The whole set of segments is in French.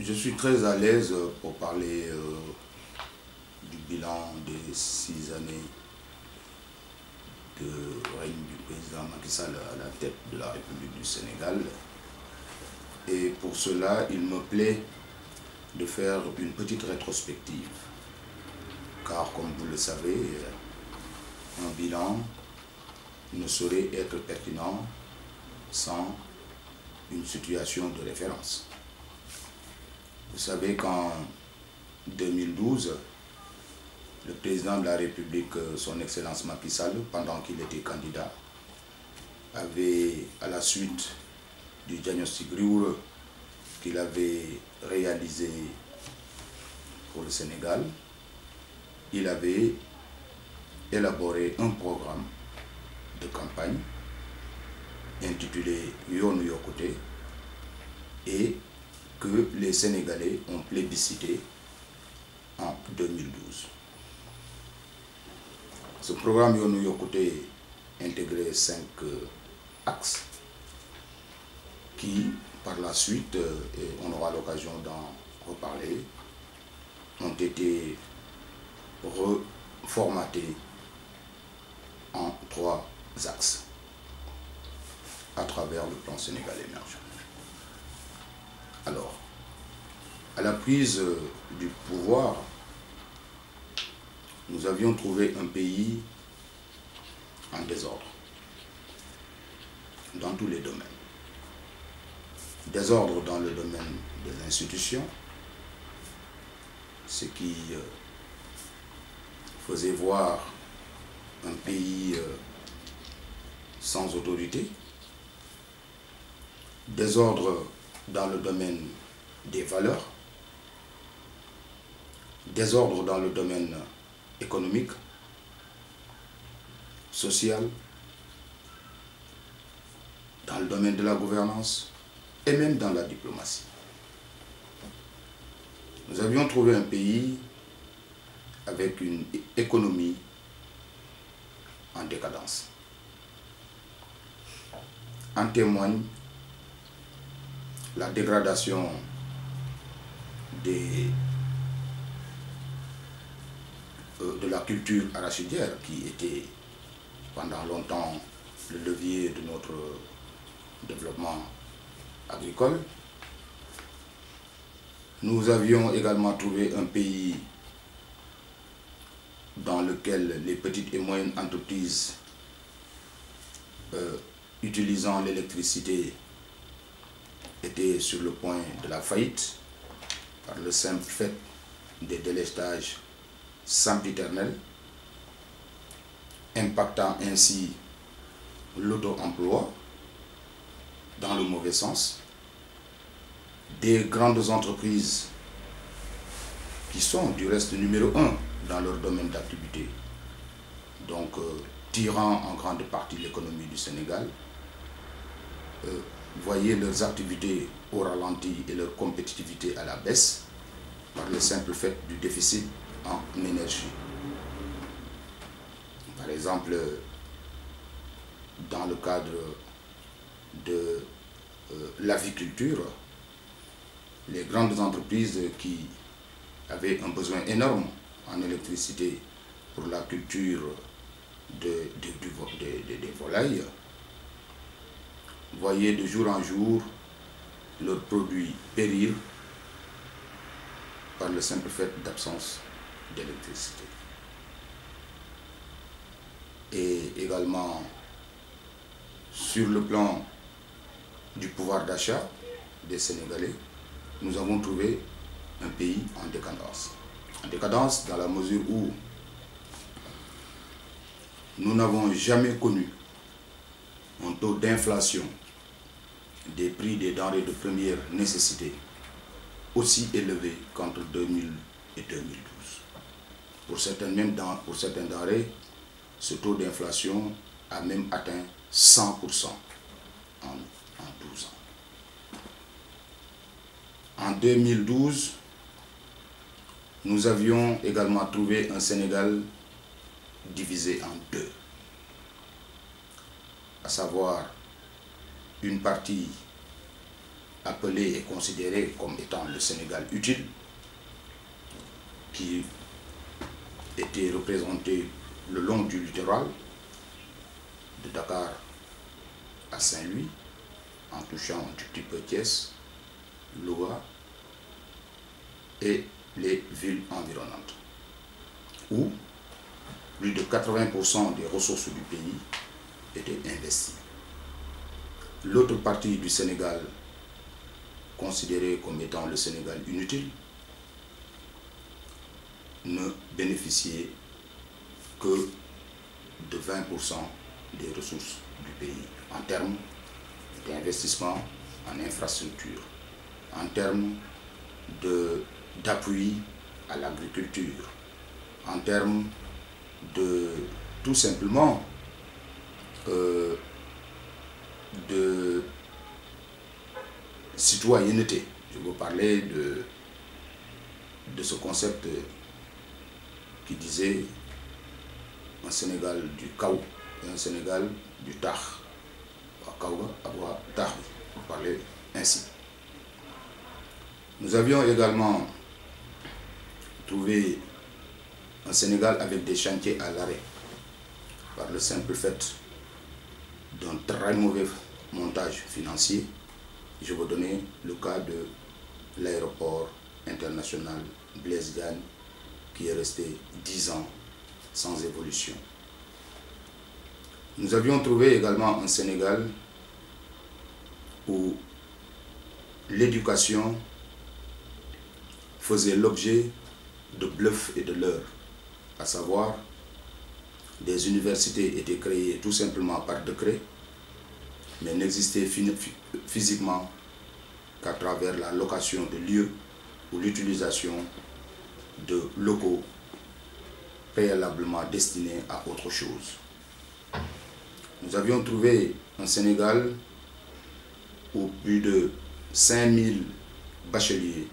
Je suis très à l'aise pour parler du bilan des 6 années de règne du président Macky Sall à la tête de la République du Sénégal. Et pour cela, il me plaît de faire une petite rétrospective. Car comme vous le savez, un bilan ne saurait être pertinent sans une situation de référence. Vous savez qu'en 2012, le président de la République, son Excellence Macky Sall, pendant qu'il était candidat, avait, à la suite du diagnostic rigoureux qu'il avait réalisé pour le Sénégal, il avait élaboré un programme de campagne intitulé Yoonu Yokkute et que les Sénégalais ont plébiscité en 2012. Ce programme Yoonu Yokkute intégrait 5 axes qui, par la suite, et on aura l'occasion d'en reparler, ont été reformatés en 3 axes à travers le plan Sénégal émergent. Alors, à la prise du pouvoir, nous avions trouvé un pays en désordre, dans tous les domaines. Désordre dans le domaine de l'institution, ce qui faisait voir un pays sans autorité. Désordre dans le domaine des valeurs, désordre dans le domaine économique, social, dans le domaine de la gouvernance et même dans la diplomatie. Nous avions trouvé un pays avec une économie en décadence. En témoigne la dégradation de la culture arachidière qui était pendant longtemps le levier de notre développement agricole. Nous avions également trouvé un pays dans lequel les petites et moyennes entreprises utilisant l'électricité étaient sur le point de la faillite par le simple fait des délestages sempiternels, impactant ainsi l'auto-emploi dans le mauvais sens, des grandes entreprises qui sont du reste numéro 1 dans leur domaine d'activité, donc tirant en grande partie l'économie du Sénégal, voyaient leurs activités au ralenti et leur compétitivité à la baisse par le simple fait du déficit en énergie. Par exemple, dans le cadre de l'aviculture, les grandes entreprises qui avaient un besoin énorme en électricité pour la culture des volailles voyaient de jour en jour leurs produits périr par le simple fait d'absence d'électricité. Et également, sur le plan du pouvoir d'achat des Sénégalais, nous avons trouvé un pays en décadence. En décadence dans la mesure où nous n'avons jamais connu un taux d'inflation des prix des denrées de première nécessité aussi élevé qu'entre 2000 et 2012. Pour certaines denrées, ce taux d'inflation a même atteint 100% en 12 ans. En 2012, nous avions également trouvé un Sénégal divisé en 2, à savoir une partie appelé et considéré comme étant le Sénégal utile, qui était représenté le long du littoral, de Dakar à Saint-Louis, en touchant un tout petit peu Thiès, Louga et les villes environnantes, où plus de 80% des ressources du pays étaient investies. L'autre partie du Sénégal, considérée comme étant le Sénégal inutile, ne bénéficiait que de 20% des ressources du pays en termes d'investissement en infrastructure, en termes d'appui à l'agriculture, en termes de tout simplement de citoyenneté. Je veux parler de ce concept qui disait un Sénégal du Kaou et un Sénégal du Tah. Pour parler ainsi. Nous avions également trouvé un Sénégal avec des chantiers à l'arrêt par le simple fait d'un très mauvais montage financier. Je vais donner le cas de l'aéroport international Blaise Diagne qui est resté 10 ans sans évolution. Nous avions trouvé également un Sénégal où l'éducation faisait l'objet de bluffs et de leurres, à savoir des universités étaient créées tout simplement par décret, mais n'existaient physiquement qu'à travers la location de lieux ou l'utilisation de locaux préalablement destinés à autre chose. Nous avions trouvé un Sénégal où plus de 5000 bacheliers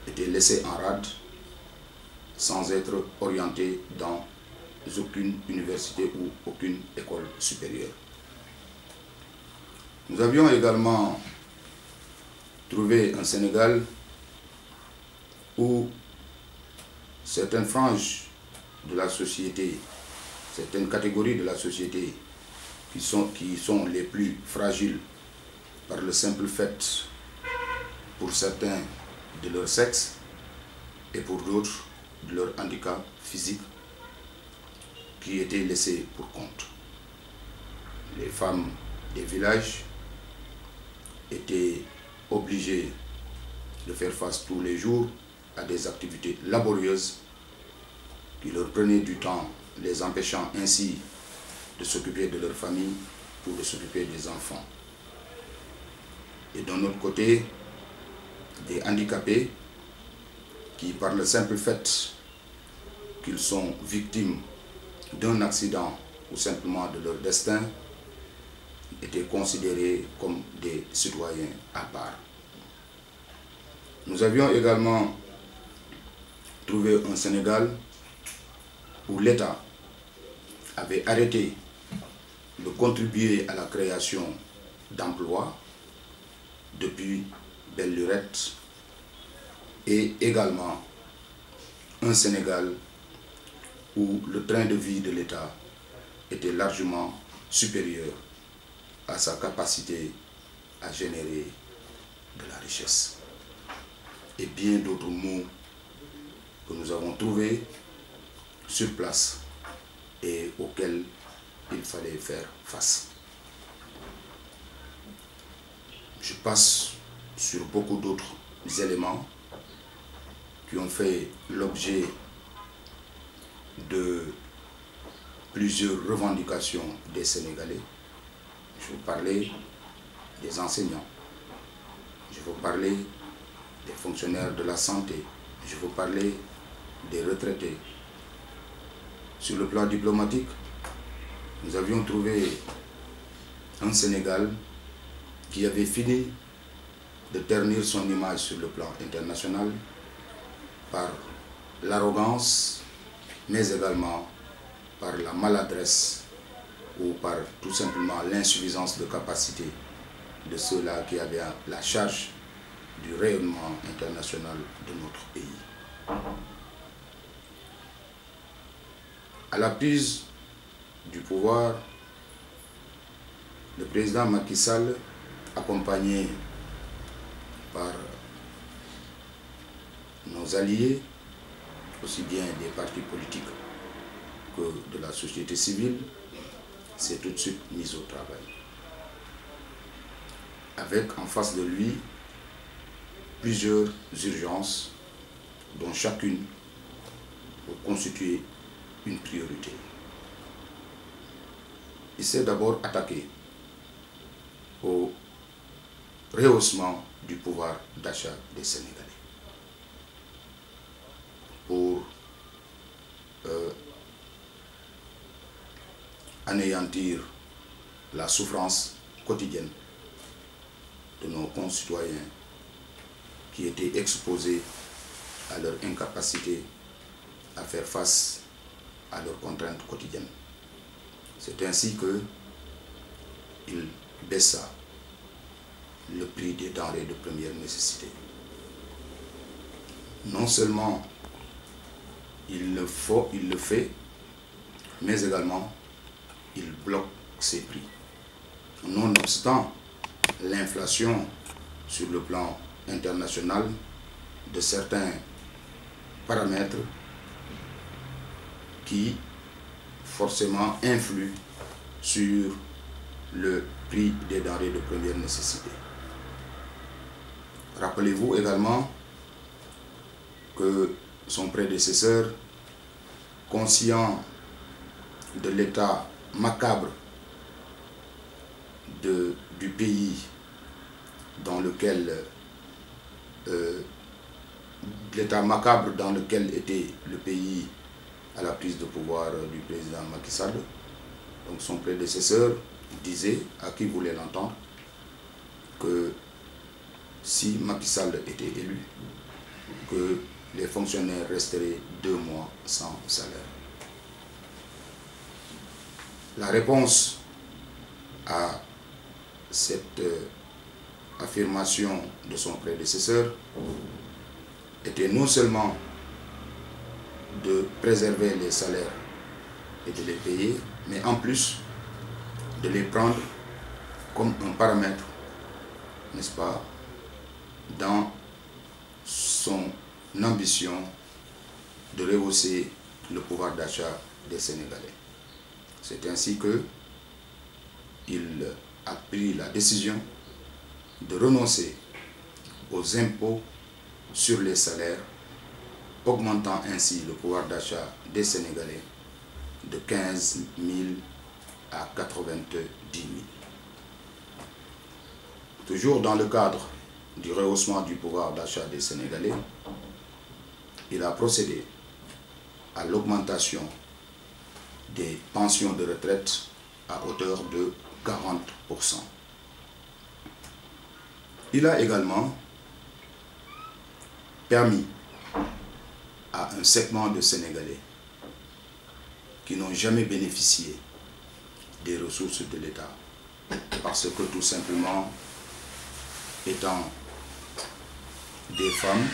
étaient laissés en rade sans être orientés dans aucune université ou aucune école supérieure. Nous avions également trouvé un Sénégal où certaines franges de la société, certaines catégories de la société qui sont les plus fragiles par le simple fait, pour certains, de leur sexe et pour d'autres, de leur handicap physique, qui étaient laissés pour compte. Les femmes des villages étaient obligées de faire face tous les jours à des activités laborieuses qui leur prenaient du temps, les empêchant ainsi de s'occuper de leur famille ou de s'occuper des enfants. Et d'un autre côté, des handicapés qui, par le simple fait qu'ils sont victimes d'un accident ou simplement de leur destin, étaient considérés comme des citoyens à part. Nous avions également trouvé un Sénégal où l'État avait arrêté de contribuer à la création d'emplois depuis belle lurette, et également un Sénégal où le train de vie de l'État était largement supérieur à sa capacité à générer de la richesse. Et bien d'autres mots que nous avons trouvés sur place et auxquels il fallait faire face. Je passe sur beaucoup d'autres éléments qui ont fait l'objet de plusieurs revendications des Sénégalais. Je veux parler des enseignants, je veux parler des fonctionnaires de la santé, je veux parler des retraités. Sur le plan diplomatique, nous avions trouvé un Sénégal qui avait fini de ternir son image sur le plan international par l'arrogance, mais également par la maladresse ou par tout simplement l'insuffisance de capacité de ceux-là qui avaient la charge du rayonnement international de notre pays. À la prise du pouvoir, le président Macky Sall, accompagné par nos alliés, aussi bien des partis politiques que de la société civile, s'est tout de suite mis au travail. Avec en face de lui plusieurs urgences dont chacune pour constituer une priorité. Il s'est d'abord attaqué au rehaussement du pouvoir d'achat des Sénégalais pour anéantir la souffrance quotidienne de nos concitoyens qui étaient exposés à leur incapacité à faire face à leurs contraintes quotidiennes. C'est ainsi qu'il baissa le prix des denrées de première nécessité. Non seulement il le fait, mais également il bloque ses prix. Nonobstant l'inflation sur le plan international de certains paramètres qui forcément influent sur le prix des denrées de première nécessité. Rappelez-vous également que son prédécesseur, conscient de l'état macabre du pays dans lequel était le pays à la prise de pouvoir du président Macky Sall. Donc son prédécesseur disait, à qui voulait l'entendre, que si Macky Sall était élu, que les fonctionnaires resteraient 2 mois sans salaire. La réponse à cette affirmation de son prédécesseur était non seulement de préserver les salaires et de les payer, mais en plus de les prendre comme un paramètre, n'est-ce pas, dans son ambition de rehausser le pouvoir d'achat des Sénégalais. C'est ainsi qu'il a pris la décision de renoncer aux impôts sur les salaires, augmentant ainsi le pouvoir d'achat des Sénégalais de 15 000 à 90 000. Toujours dans le cadre du rehaussement du pouvoir d'achat des Sénégalais, il a procédé à l'augmentation des pensions de retraite à hauteur de 40%. Il a également permis à un segment de Sénégalais qui n'ont jamais bénéficié des ressources de l'État, parce que tout simplement, étant des femmes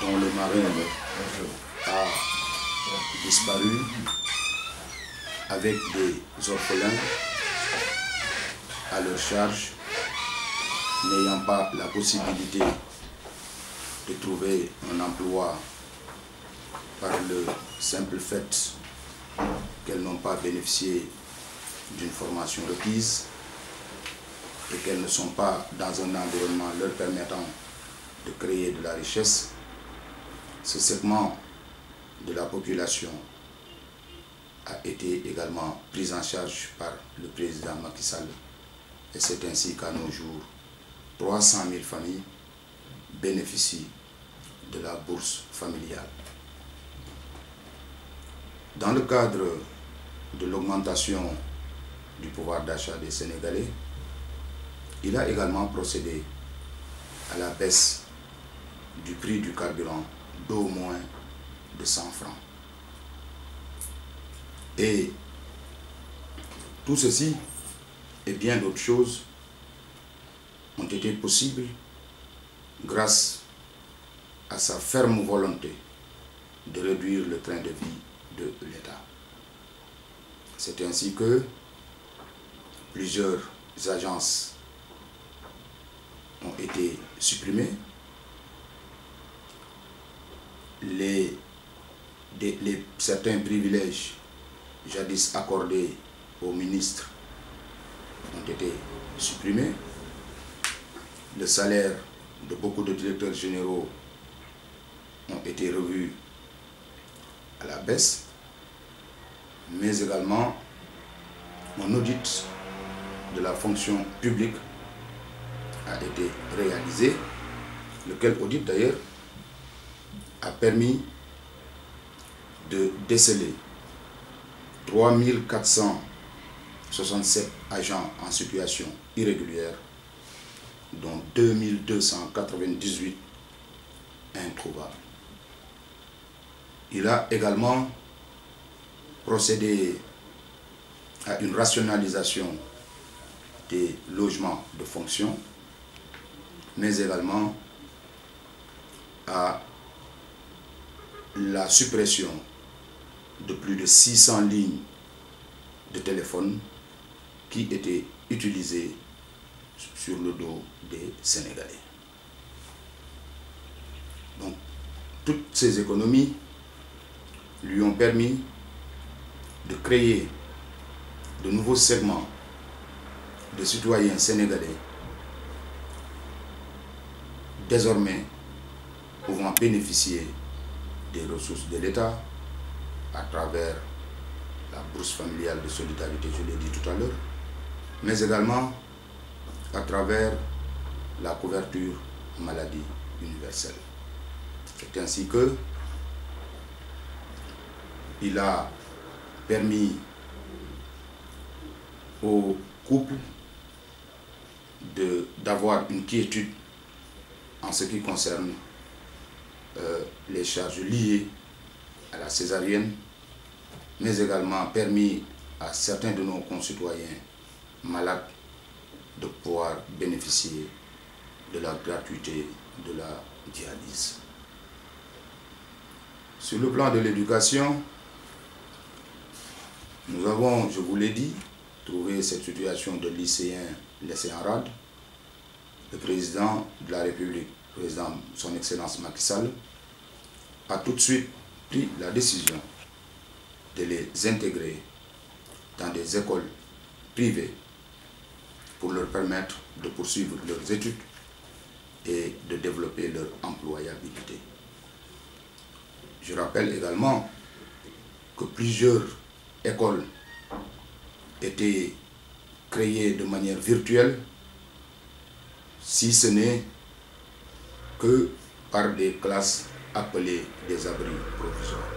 dont le mari a disparu, avec des orphelins à leur charge, n'ayant pas la possibilité de trouver un emploi par le simple fait qu'elles n'ont pas bénéficié d'une formation requise et qu'elles ne sont pas dans un environnement leur permettant de créer de la richesse. Ce segment de la population a été également pris en charge par le président Macky Sall, et c'est ainsi qu'à nos jours, 300 000 familles bénéficient de la bourse familiale. Dans le cadre de l'augmentation du pouvoir d'achat des Sénégalais, il a également procédé à la baisse du prix du carburant d'au moins de 100 francs. Et tout ceci et bien d'autres choses ont été possibles grâce à sa ferme volonté de réduire le train de vie de l'État. C'est ainsi que plusieurs agences ont été supprimées. Certains privilèges jadis accordés aux ministres ont été supprimés. Le salaire de beaucoup de directeurs généraux ont été revus à la baisse, mais également un audit de la fonction publique a été réalisé, lequel audit d'ailleurs a permis de déceler 3467 agents en situation irrégulière, dont 2298 introuvables. Il a également procédé à une rationalisation des logements de fonction, mais également à la suppression de plus de 600 lignes de téléphone qui étaient utilisées sur le dos des Sénégalais. Donc, toutes ces économies lui ont permis de créer de nouveaux segments de citoyens sénégalais désormais pouvant bénéficier des ressources de l'État à travers la bourse familiale de solidarité, je l'ai dit tout à l'heure, mais également à travers la couverture maladie universelle. C'est ainsi que il a permis aux couples d'avoir une quiétude en ce qui concerne les charges liées à la césarienne, mais également permis à certains de nos concitoyens malades de pouvoir bénéficier de la gratuité de la dialyse. Sur le plan de l'éducation, nous avons, je vous l'ai dit, trouvé cette situation de lycéens laissés en rade. Le président de la République, président son Excellence Macky Sall, a tout de suite pris la décision de les intégrer dans des écoles privées pour leur permettre de poursuivre leurs études et de développer leur employabilité. Je rappelle également que plusieurs écoles étaient créées de manière virtuelle, si ce n'est que par des classes appelées des abris provisoires,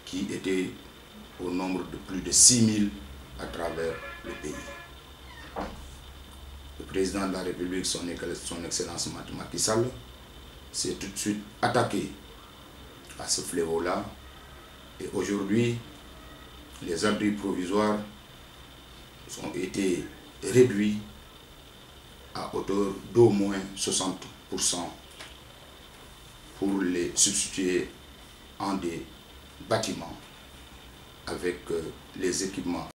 qui étaient au nombre de plus de 6000 à travers le pays. Le président de la République, son Excellence Macky Sall, s'est tout de suite attaqué à ce fléau-là. Et aujourd'hui, les abris provisoires ont été réduits à hauteur d'au moins 60% pour les substituer en des bâtiments avec les équipements